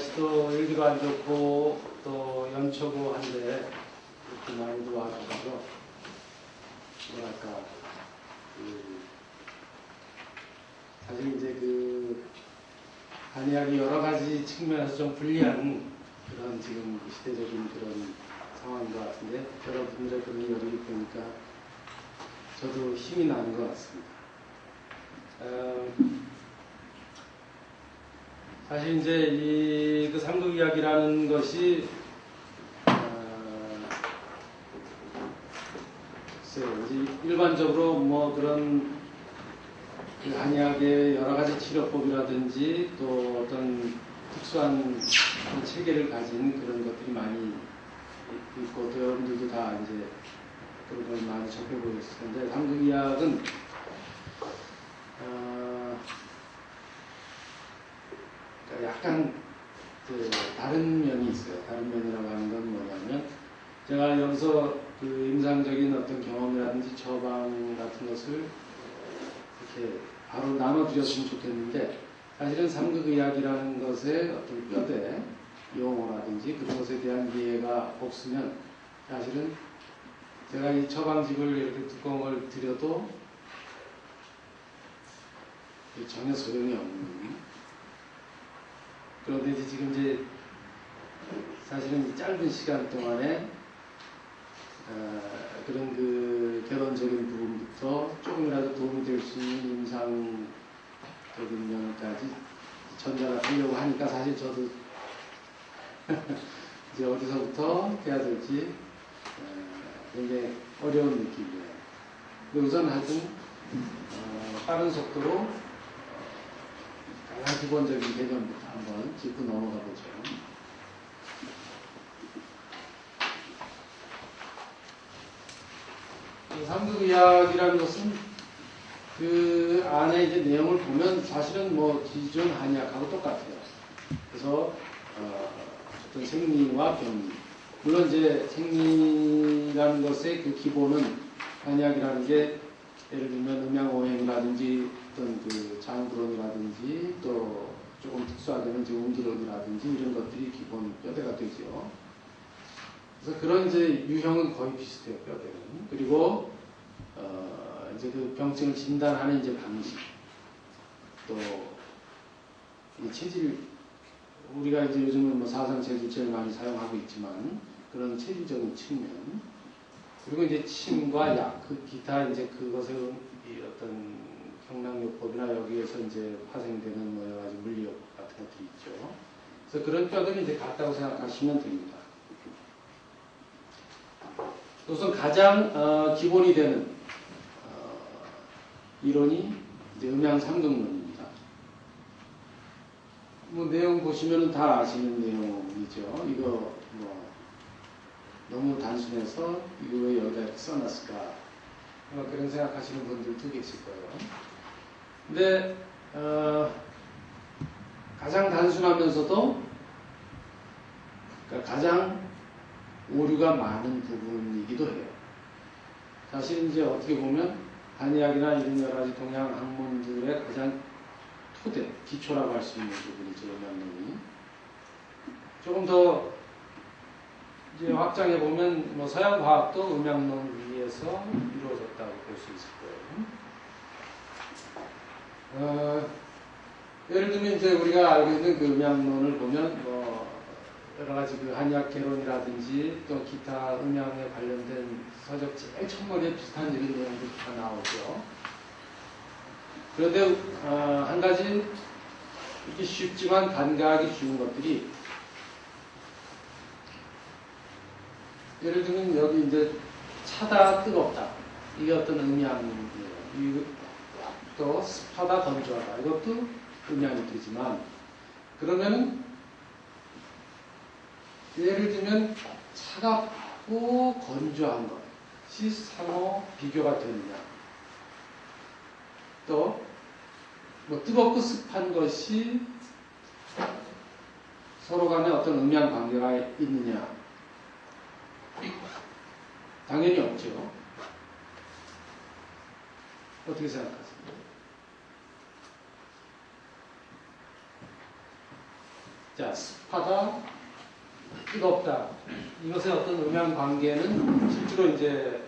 날씨도 일기가 안 좋고 또 연초고 한데 이렇게 많이도 와주셔서 뭐랄까 사실 이제 한의학이 여러 가지 측면에서 좀 불리한 그런 지금 시대적인 그런 상황인 것 같은데 여러분들의 그런 얘기를 보니까 저도 힘이 나는 것 같습니다. 사실 이제 그 삼국이야기라는 것이 글쎄요, 이제 일반적으로 뭐 그런 그 한의학의 여러 가지 치료법이라든지 또 어떤 특수한 체계를 가진 그런 것들이 많이 있고 또 여러분들도 다 이제 그런 걸 많이 접해보셨을 텐데 삼국이학은 약간 다른 면이 있어요. 다른 면이라고 하는 건 뭐냐면 제가 여기서 그 임상적인 어떤 경험이라든지 처방 같은 것을 이렇게 바로 나눠드렸으면 좋겠는데 사실은 삼국의학이라는 것의 어떤 뼈대 용어라든지 그런 것에 대한 이해가 없으면 사실은 제가 이 처방집을 이렇게 두꺼운 걸 드려도 전혀 소용이 없는. 그런데 이제 지금 이제 사실은 이 짧은 시간 동안에 그런 그 결론적인 부분부터 조금이라도 도움이 될 수 있는 임상적인 면까지 전달을 하려고 하니까 사실 저도 이제 어디서부터 해야 될지 굉장히 어려운 느낌이에요. 우선 하여튼 빠른 속도로 가장 기본적인 개념부터 한번 짚고 넘어가 보죠. 삼국의학이라는 것은 그 안에 이제 내용을 보면 사실은 뭐 기존 한의학하고 똑같아요. 그래서 어떤 생리와 병리, 물론 이제 생리라는 것의 그 기본은 한의학이라는 게 예를 들면 음양오행이라든지 어떤 그 장부론이라든지 또 조금 특수하게는 이제 운기론이라든지 이런 것들이 기본 뼈대가 되죠. 그래서 그런 이제 유형은 거의 비슷해요, 뼈대는. 그리고 이제 그 병증을 진단하는 이제 방식, 또 이 체질, 우리가 이제 요즘은 뭐 사상체질제를 많이 사용하고 있지만 그런 체질적인 측면, 그리고 이제 침과 약, 그 기타 이제 그것을 이 어떤 경락요법이나 여기에서 이제 파생되는 뭐 여러 가지 물리요법 같은 것들이 있죠. 그래서 그런 뼈들이 이제 같다고 생각하시면 됩니다. 우선 가장 기본이 되는 이론이 이제 음양삼등론입니다. 뭐 내용 보시면은 다 아시는 내용이죠. 이거 뭐 너무 단순해서 이거 왜 여기다 이렇게 써놨을까? 그런 생각하시는 분들도 계실 거예요. 근데 가장 단순하면서도 그러니까 가장 오류가 많은 부분이기도 해요. 사실 이제 어떻게 보면 한의학이나 이런 여러 가지 동양 학문들의 가장 토대, 기초라고 할 수 있는 부분이죠. 음양론이. 조금 더 이제 확장해 보면 뭐 서양 과학도 음양론 위에서 이루어졌다고 볼 수 있을 거예요. 예를 들면 이제 우리가 알고 있는 그 음양론을 보면 뭐 여러 가지 그 한의학 개론이라든지 또 기타 음양에 관련된 서적 제일 첫머리에 비슷한 이런 내용들이 다 나오죠. 그런데 한 가지 이렇게 쉽지만 간과하기 쉬운 것들이 예를 들면 여기 이제 차다 뜨겁다, 이게 어떤 음양이에요. 또 습하다 건조하다, 이것도 음양이 되지만 그러면은 예를 들면 차갑고 건조한 것이 상호 비교가 되느냐, 또 뭐 뜨겁고 습한 것이 서로 간에 어떤 음양 관계가 있느냐, 당연히 없죠. 어떻게 생각하세요? 자, 습하다, 뜨겁다. 이것의 어떤 음양 관계는 실제로 이제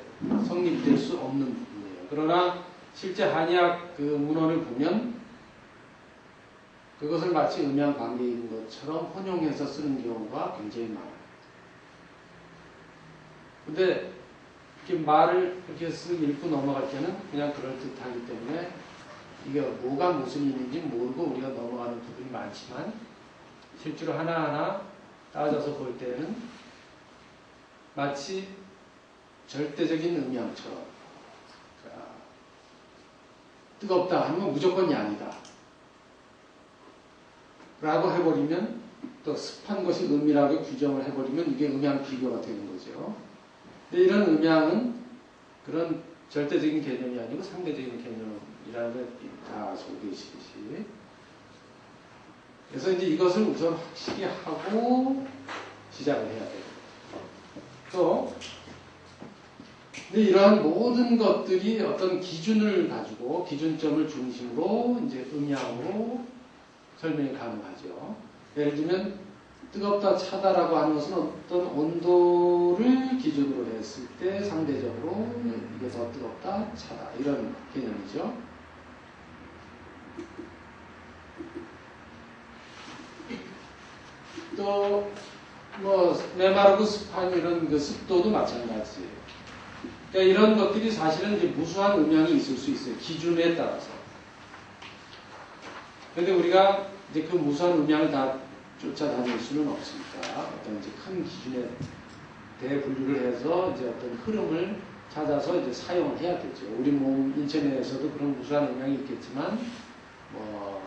성립될 수 없는 부분이에요. 그러나 실제 한의학 그 문헌을 보면 그것을 마치 음양 관계인 것처럼 혼용해서 쓰는 경우가 굉장히 많아요. 근데 이렇게 말을 이렇게 쓱 읽고 넘어갈 때는 그냥 그럴듯하기 때문에 이게 뭐가 무슨 의미인지 모르고 우리가 넘어가는 부분이 많지만 실제로 하나하나 따져서 볼 때는 마치 절대적인 음양처럼 뜨겁다 하면 무조건 양이다 라고 해버리면 또 습한 것이 음이라고 규정을 해버리면 이게 음양 비교가 되는 거죠. 근데 이런 음양은 그런 절대적인 개념이 아니고 상대적인 개념이라는 걸 다 소개시키시. 그래서 이제 이것을 우선 확실히 하고 시작을 해야 돼요. 또 근데 이러한 모든 것들이 어떤 기준을 가지고 기준점을 중심으로 이제 음양으로 설명이 가능하죠. 예를 들면 뜨겁다 차다라고 하는 것은 어떤 온도를 기준으로 했을 때 상대적으로 이게 더 뜨겁다 차다 이런 개념이죠. 또 뭐 메마르고 습한 이런 그 습도도 마찬가지예요. 그러니까 이런 것들이 사실은 이제 무수한 음양이 있을 수 있어요. 기준에 따라서. 그런데 우리가 이제 그 무수한 음양을 다 쫓아다닐 수는 없으니까 어떤 이제 큰 기준에 대분류를 해서 이제 어떤 흐름을 찾아서 이제 사용을 해야 되죠. 우리 몸 인체 내에서도 그런 무수한 음양이 있겠지만 뭐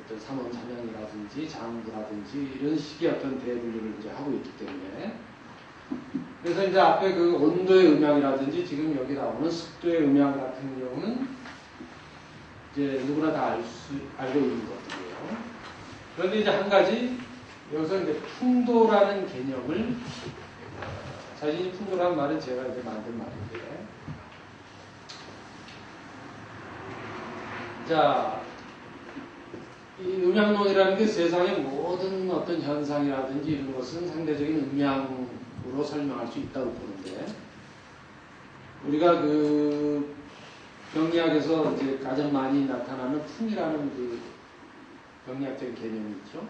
어떤 삼원삼양이라든지 장부라든지 이런 식의 어떤 대분류를 이제 하고 있기 때문에 그래서 이제 앞에 그 온도의 음양이라든지 지금 여기 나오는 습도의 음양 같은 경우는 이제 누구나 다 알고 있는 것들이에요. 그런데 이제 한 가지 여기서 이제 풍도라는 개념을 사실 이 풍도라는 말은 제가 이제 만든 말인데 자, 이 음양론이라는 게 세상의 모든 어떤 현상이라든지 이런 것은 상대적인 음양으로 설명할 수 있다고 보는데 우리가 그 병리학에서 이제 가장 많이 나타나는 풍이라는 그 병리학적인 개념이 있죠.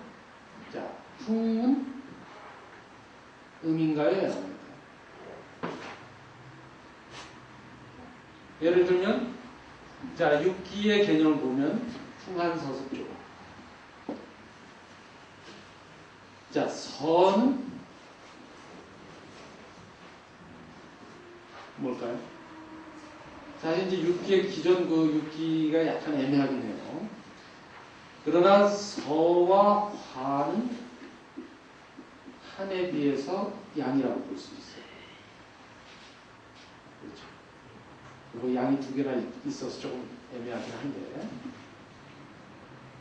자, 풍은 음인가요? 양인가요? 예를 들면 자, 육기의 개념을 보면 풍한서습조. 자, 선은 뭘까요? 사실 이제 육기의 기존 그 육기가 약간 애매하긴 해요. 그러나 서와 화는 한에 비해서 양이라고 볼 수 있어요. 그렇죠. 그리고 양이 두 개나 있어서 조금 애매하긴 한데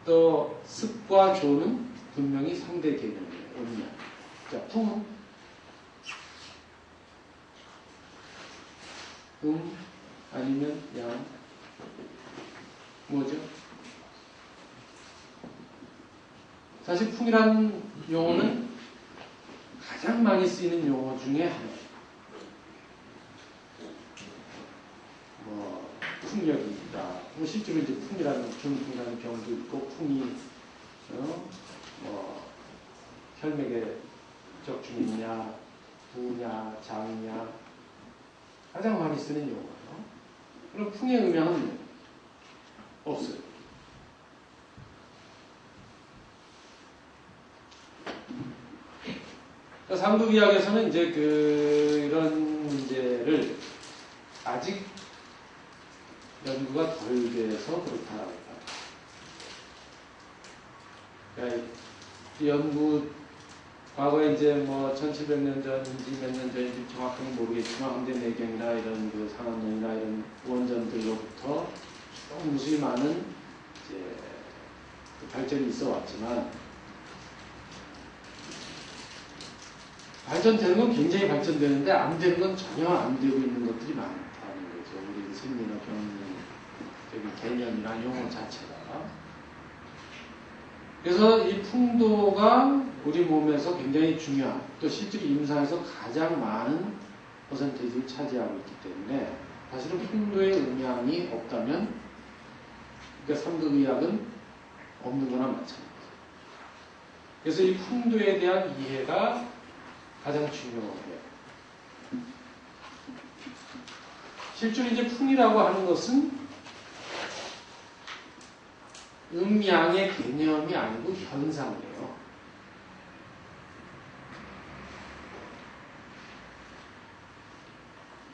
또 습과 조는 분명히 상대 개념이에요. 음양. 자, 풍은 아니면 양 뭐죠? 사실 풍이라는 용어는 가장 많이 쓰이는 용어 중에 하나예요. 뭐 풍력이 있다. 뭐 실제로 이제 풍이라는 중풍이라는 병도 있고 풍이 뭐 혈맥에 적중이냐, 부냐, 장이냐 가장 많이 쓰는 용어예요. 그럼 풍의 음양은 없어요. 그러니까 삼국이학에서는 이제 이런 문제를 아직 연구가 덜 돼서 그렇다라고 해요. 그러니까 연구 과거에 이제 뭐 1700년 전인지 몇 년 전인지 정확하게 모르겠지만 황제내경이나 이런 그 상한론이나 이런 원전들로부터 너무 무수히 많은 이제 발전이 있어 왔지만 발전되는 건 굉장히 발전되는데 안 되는 건 전혀 안 되고 있는 것들이 많다는 거죠. 우리 생리나 병리적인 개념이나 용어 자체가. 그래서 이 풍도가 우리 몸에서 굉장히 중요한, 또 실제로 임상에서 가장 많은 퍼센테이지를 차지하고 있기 때문에 사실은 풍도의 음양이 없다면, 그러니까 3급 의학은 없는 거나 마찬가지예요. 그래서 이 풍도에 대한 이해가 가장 중요해요. 실제로 이제 풍이라고 하는 것은 음양의 개념이 아니고 현상이에요.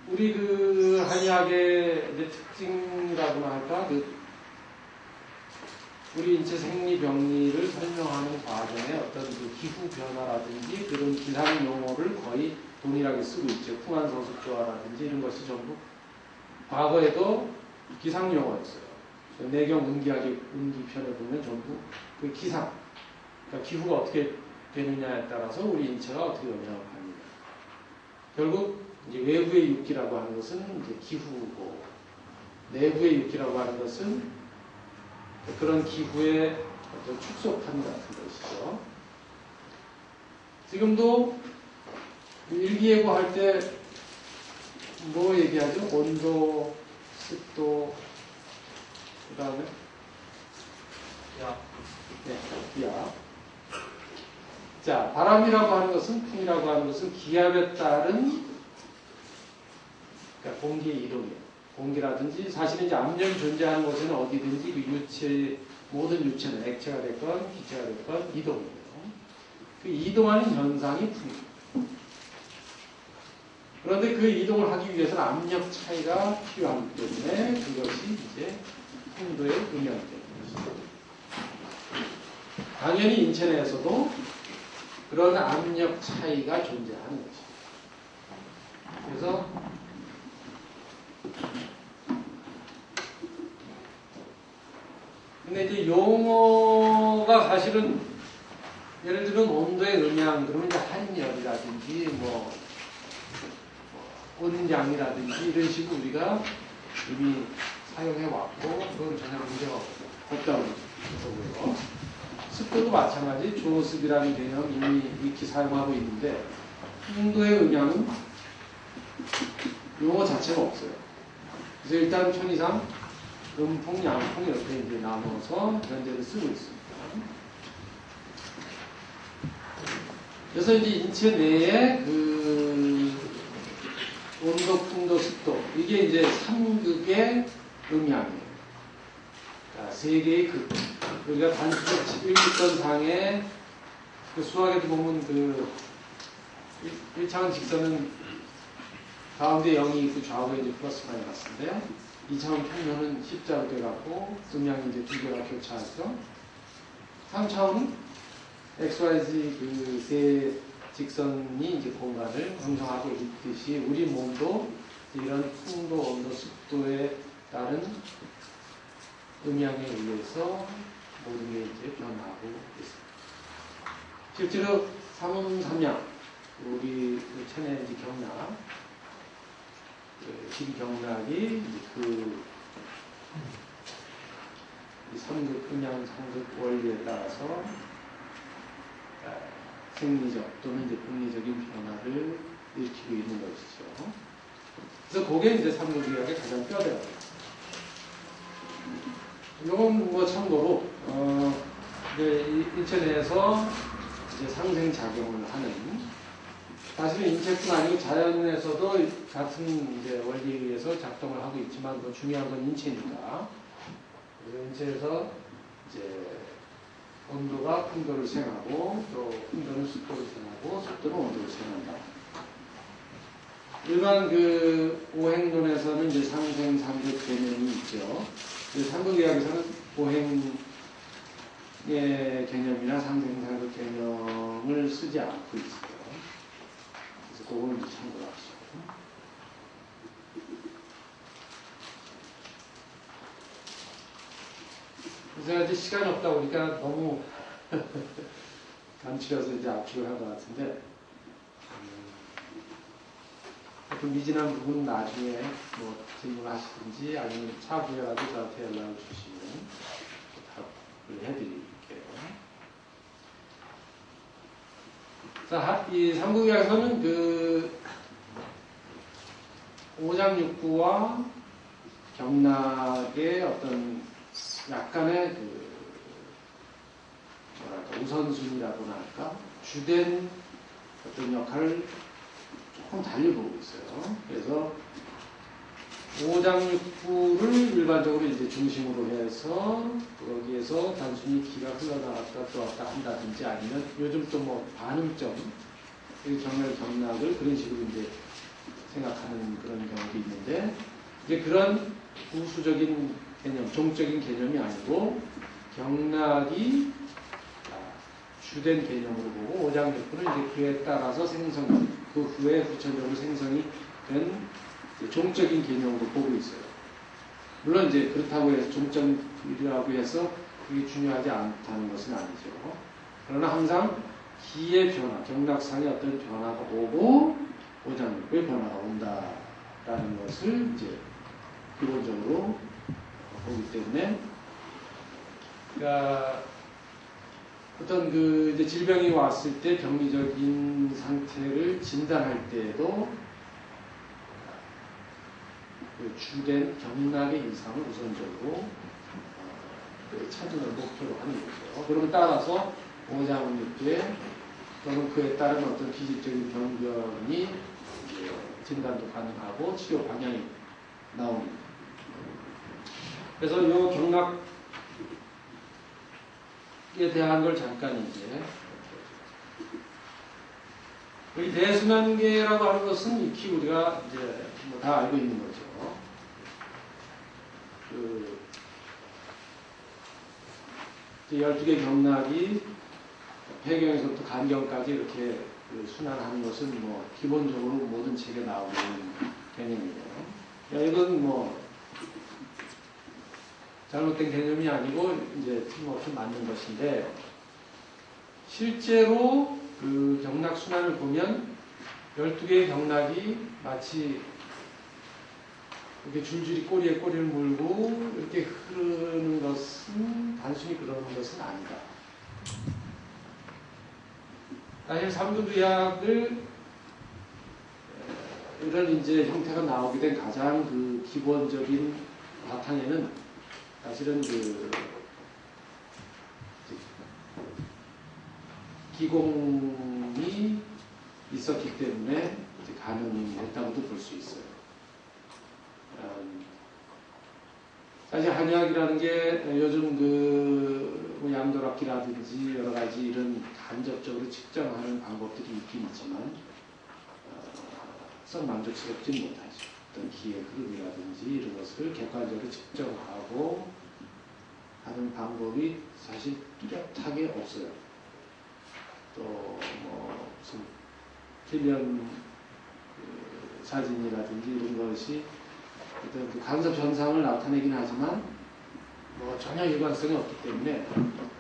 우리 그 한의학의 이제 특징이라고나 할까, 우리 인체 생리 병리를 설명하는 과정에 어떤 그 기후 변화라든지 그런 기상 용어를 거의 동일하게 쓰고 있죠. 풍한소습조화라든지 이런 것이 전부 과거에도 기상 용어였어요. 내경 운기학의 운기편에 보면 전부 그 기상, 그러니까 기후가 어떻게 되느냐에 따라서 우리 인체가 어떻게 영향을 받느냐. 결국 이제 외부의 육기라고 하는 것은 이제 기후고, 내부의 육기라고 하는 것은 그런 기후의 어떤 축소판 같은 것이죠. 지금도 일기예보 할 때 뭐 얘기하죠? 온도, 습도, 그 다음에 야. 네, 기압. 자, 바람이라고 하는 것은, 풍이라고 하는 것은 기압에 따른, 그러니까 공기의 이동이에요. 공기라든지 사실은 이제 압력이 존재하는 곳에는 어디든지 그 유체, 모든 유체는 액체가 됐건 기체가 됐건 이동이에요. 그 이동하는 현상이 풍입니다. 그런데 그 이동을 하기 위해서는 압력 차이가 필요하기 때문에 그것이 이제 풍도의 음양이 되는 것이죠. 당연히 인체 내에서도 그런 압력 차이가 존재하는 것이죠. 그래서 근데 이제 용어가 사실은 예를 들면 온도의 음양 그러면 이제 한열이라든지 뭐 온양이라든지 이런 식으로 우리가 이미 사용해 왔고 그건 전혀 문제가 없다고 보고요. 습도도 마찬가지 조습이라는 개념 이미 익히 사용하고 있는데 풍도의 음양은 용어 자체가 없어요. 그래서 일단 편의상 음풍, 양풍 이렇게 이제 나눠서 현재를 쓰고 있습니다. 그래서 이제 인체 내에 그 온도, 풍도, 습도 이게 이제 3극의 음양이에요. 그러니까 3개의 극. 우리가 단순히 일직선상에 그 수학에도 보면 그 1차원 직선은 가운데 0이 있고 좌우에 이제 플러스 마이너스인데 2차원 평면은 십자로 돼갖고 음양이 이제 두 개가 교차하죠. 3차원은 XYZ 그 세 직선이 이제 공간을 형성하고 있듯이 우리 몸도 이런 풍도, 온도, 습도에 따른 음양에 의해서 모든 게 이제 변화하고 있습니다. 실제로 삼음삼양, 우리 체내 이제 경락, 신경락이 그 3급 음양, 3급 원리에 따라서 생리적 또는 이제 분리적인 변화를 일으키고 있는 것이죠. 그래서 그게 이제 3급 의학의 가장 뼈대가 됩니다. 이건 뭐 참고로 이제 인체 내에서 이제 상생작용을 하는, 사실은 인체뿐 아니고 자연에서도 같은 이제 원리에 의해서 작동을 하고 있지만 뭐 중요한 건 인체니까. 그래서 인체에서 이제 온도가 풍도를 생하고 또 풍도는 습도를 생하고 습도는 온도를 생한다. 일반 그 오행론에서는 이제 상생, 상극 개념이 있죠. 상극의학에서는 오행의 개념이나 상생, 상극 개념을 쓰지 않고 있어요. 그래서 그거는 이제 참고를 하시죠. 제가 이제 시간이 없다 보니까 너무 간추려서 이제 압축을 한 것 같은데, 그 미진한 부분은 나중에 뭐 질문하시든지 아니면 차후에라도 저한테 연락을 주시면 답을 해드릴게요. 자, 이 삼국유학에서는 그 오장육부와 경락의 어떤 약간의 그 뭐랄까 우선순위라고나 할까 주된 어떤 역할을 조금 달리 보고 있어요. 그래서 오장육부를 일반적으로 이제 중심으로 해서 거기에서 단순히 기가 흘러나갔다 들어왔다 한다든지 아니면 요즘 또 뭐 반응점 경멸 경락을 그런 식으로 이제 생각하는 그런 경우도 있는데 이제 그런 부수적인 개념, 종적인 개념이 아니고 경락이 주된 개념으로 보고 오장육부는 이제 그에 따라서 생성, 그 후에 후천적으로 생성이 된 종적인 개념으로 보고 있어요. 물론 이제 그렇다고 해서 종적이라고 해서 그게 중요하지 않다는 것은 아니죠. 그러나 항상 기의 변화, 경락상의 어떤 변화가 오고 오장육부의 변화가 온다라는 것을 이제 기본적으로 보기 때문에 그러니까 어떤 그 이제 질병이 왔을 때 병리적인 상태를 진단할 때에도 그 주된 경락의 이상을 우선적으로 찾는 목표로 하는 거죠. 그러면 따라서 오장육부에 또는 그에 따른 어떤 기질적인 병변이 진단도 가능하고 치료 방향이 나옵니다. 그래서 이 경락에 대한 걸 잠깐 이제 이 대순환계라고 하는 것은 익히 우리가 이제 뭐 다 알고 있는 거죠. 그 12개 경락이 폐경에서부터 간경까지 이렇게 그 순환하는 것은 뭐 기본적으로 모든 책에 나오는 개념이에요. 이건 뭐 잘못된 개념이 아니고 이제 틀림없이 맞는 것인데 실제로 그 경락 순환을 보면 12개의 경락이 마치 이렇게 줄줄이 꼬리에 꼬리를 물고 이렇게 흐르는 것은 단순히 그러는 것은 아니다. 사실 삼국유학을 이런 이제 형태가 나오게 된 가장 그 기본적인 바탕에는 사실은 그 기공이 있었기 때문에 가능했다고도 볼 수 있어요. 사실 한의학이라는 게 요즘 뭐 양도락기라든지 여러 가지 이런 간접적으로 측정하는 방법들이 있긴 있지만 썩 만족스럽지 못하죠. 어떤 기의 흐름이라든지 이런 것을 객관적으로 측정하고 하는 방법이 사실 뚜렷하게 없어요. 또 뭐 무슨 필연 사진이라든지 이런 것이 어떤 그 간섭 현상을 나타내긴 하지만 뭐 전혀 일관성이 없기 때문에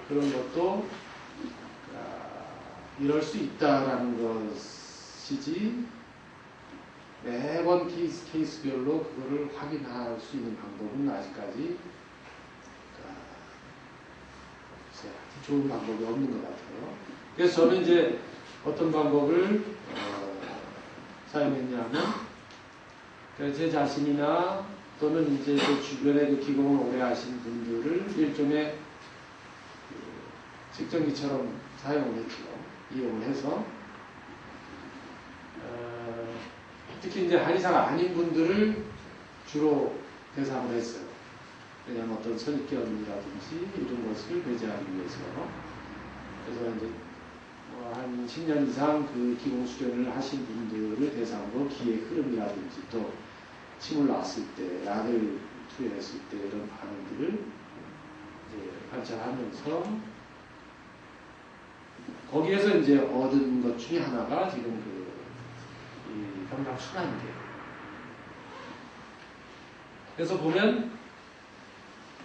그런 것도 이럴 수 있다라는 것이지 매번 케이스별로 그거를 확인할 수 있는 방법은 아직까지 좋은 방법이 없는 것 같아요. 그래서 저는 이제 어떤 방법을 사용했냐면 제 자신이나 또는 이제 그 주변에 그 기공을 오래 하신 분들을 일종의 측정기처럼 사용을 했죠. 이용을 해서 특히 이제 한의사가 아닌 분들을 주로 대상으로 했어요. 왜냐하면 어떤 선입견이라든지 이런 것을 배제하기 위해서. 그래서 이제 한 10년 이상 그 기공 수련을 하신 분들을 대상으로 기의 흐름이라든지 또 침을 놨을 때, 약을 투여했을 때 이런 반응들을 이제 관찰하면서 거기에서 이제 얻은 것 중에 하나가 지금 이 경락 순환계예요. 그래서 보면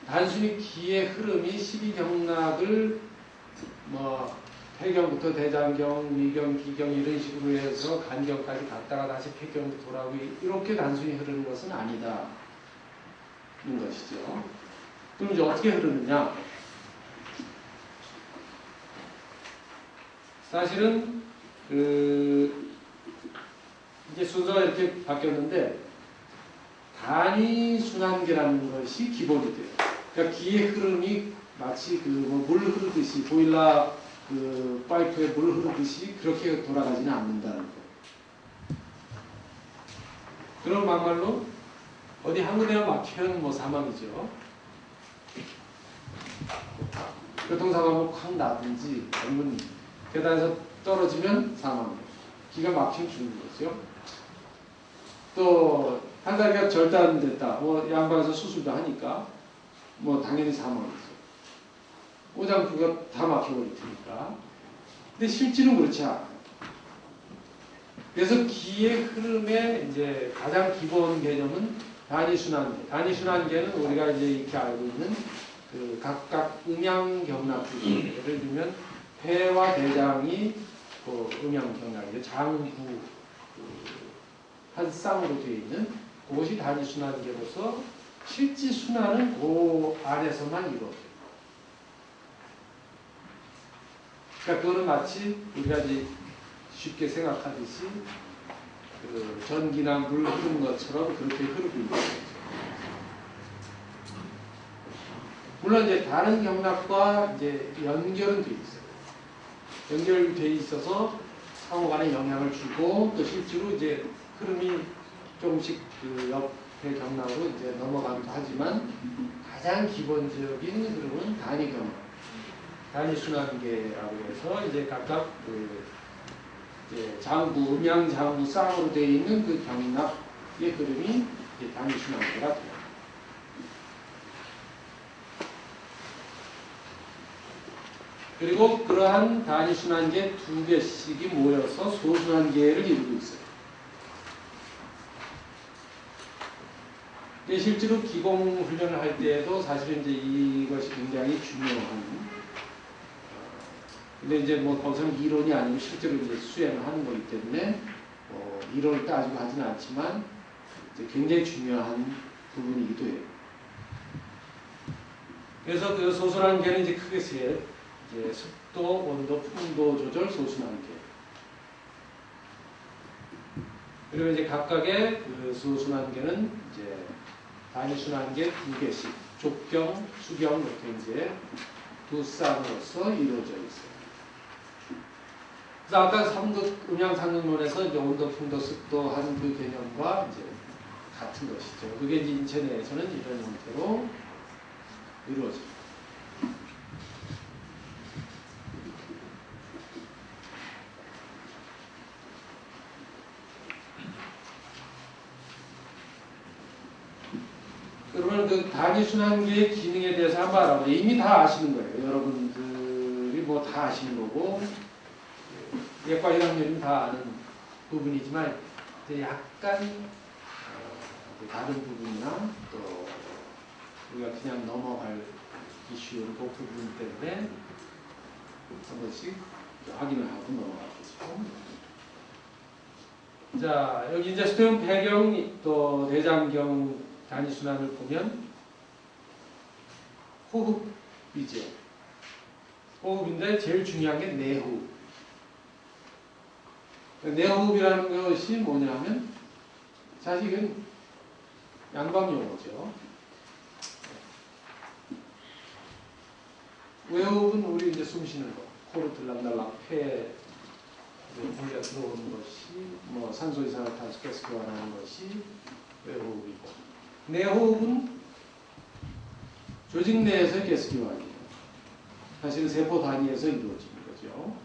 단순히 기의 흐름이 12경락을 뭐 폐경부터 대장경, 위경, 기경 이런 식으로 해서 간경까지 갔다가 다시 폐경으로 돌아오고 이렇게 단순히 흐르는 것은 아니다는 것이죠. 그럼 이제 어떻게 흐르느냐? 사실은 이제 순서가 이렇게 바뀌었는데 단위 순환계라는 것이 기본이 돼요. 그러니까 기의 흐름이 마치 물 흐르듯이 보일러 파이프에 물 흐르듯이 그렇게 돌아가지는 않는다는 거예요. 그럼 막말로 어디 한 군데가 막히면 뭐 사망이죠. 교통사고가 확 나든지 아니면 계단에서 떨어지면 사망이에요. 기가 막히면 죽는 거죠. 또 한 다리가 절단됐다. 뭐 양방에서 수술도 하니까 뭐 당연히 사망이죠. 오장부가 다 막혀버릴 테니까. 근데 실제는 그렇지 않아요. 그래서 기의 흐름의 이제 가장 기본 개념은 단위순환계. 단위순환계는 우리가 이제 이렇게 알고 있는 각각 음양경락들. 예를 들면 폐와 대장이 음양경락이죠. 장구 한 쌍으로 되어 있는 그것이 단위순환계로서 실제 순환은 그 안에서만 이루어져요. 그러니까 그거는 마치 우리가 이제 쉽게 생각하듯이 전기나 물 흐르는 것처럼 그렇게 흐르고 있는 거죠. 물론 이제 다른 경락과 이제 연결은 돼 있어요. 연결돼 있어서 상호간에 영향을 주고 또 실제로 이제 흐름이 조금씩 옆에 경락으로 이제 넘어가기도 하지만 가장 기본적인 흐름은 단위 경락, 단위 순환계라고 해서 이제 각각 이제 장구, 음양 장구 쌍으로 되어 있는 그 경락의 흐름이 이제 단위 순환계가 돼요. 그리고 그러한 단위 순환계 두 개씩이 모여서 소순환계를 이루고 있어요. 근데 실제로 기공 훈련을 할 때에도 사실은 이제 이것이 굉장히 중요한. 근데 이제 뭐 거기서는 이론이 아니고 실제로 이제 수행을 하는 거기 때문에 이론을 따지고 하지는 않지만 이제 굉장히 중요한 부분이기도 해요. 그래서 그 소순환계는 이제 크게 세. 이제 습도, 온도, 풍도 조절, 소순환계. 그리고 이제 각각의 그 소순환계는 이제 단위순환계 두 개씩, 족경, 수경 이렇게 이제 두 쌍으로서 이루어져 있어요. 그래서 아까 음양상등론에서 이제 온도, 풍도, 습도 하는 그 개념과 이제 같은 것이죠. 그게 이제 인체 내에서는 이런 형태로 이루어집니다. 그러면 그 단위순환계의 기능에 대해서 한번 알아보죠. 이미 다 아시는 거예요. 여러분들이 뭐 다 아시는 거고, 예과 1학년은 다 아는 부분이지만, 약간 다른 부분이나 또 우리가 그냥 넘어가기 쉬운 그 부분 때문에 한 번씩 확인을 하고 넘어가겠죠. 자, 여기 이제 수평 배경 또 대장경 단위순환을 보면 호흡이죠. 호흡인데 제일 중요한 게 내호흡. 내호흡이라는 것이 뭐냐면 사실은 양방용어죠. 외호흡은 우리 이제 숨 쉬는 거, 코로 들락날락 폐에 공기가 들어오는 것이 뭐 산소 이산화탄소 가스 교환하는 것이 외호흡이고, 내호흡은 조직 내에서의 가스 교환이에요. 사실은 세포 단위에서 이루어지는 거죠.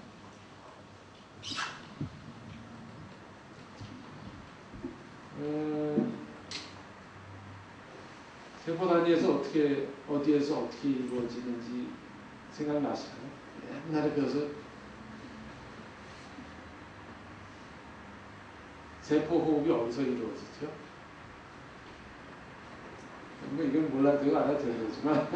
세포 단위에서 어디에서 어떻게 이루어지는지 생각나시나요? 옛날에 배워서 세포 호흡이 어디서 이루어지죠? 뭐 이건 몰라도 알아들어야 되지만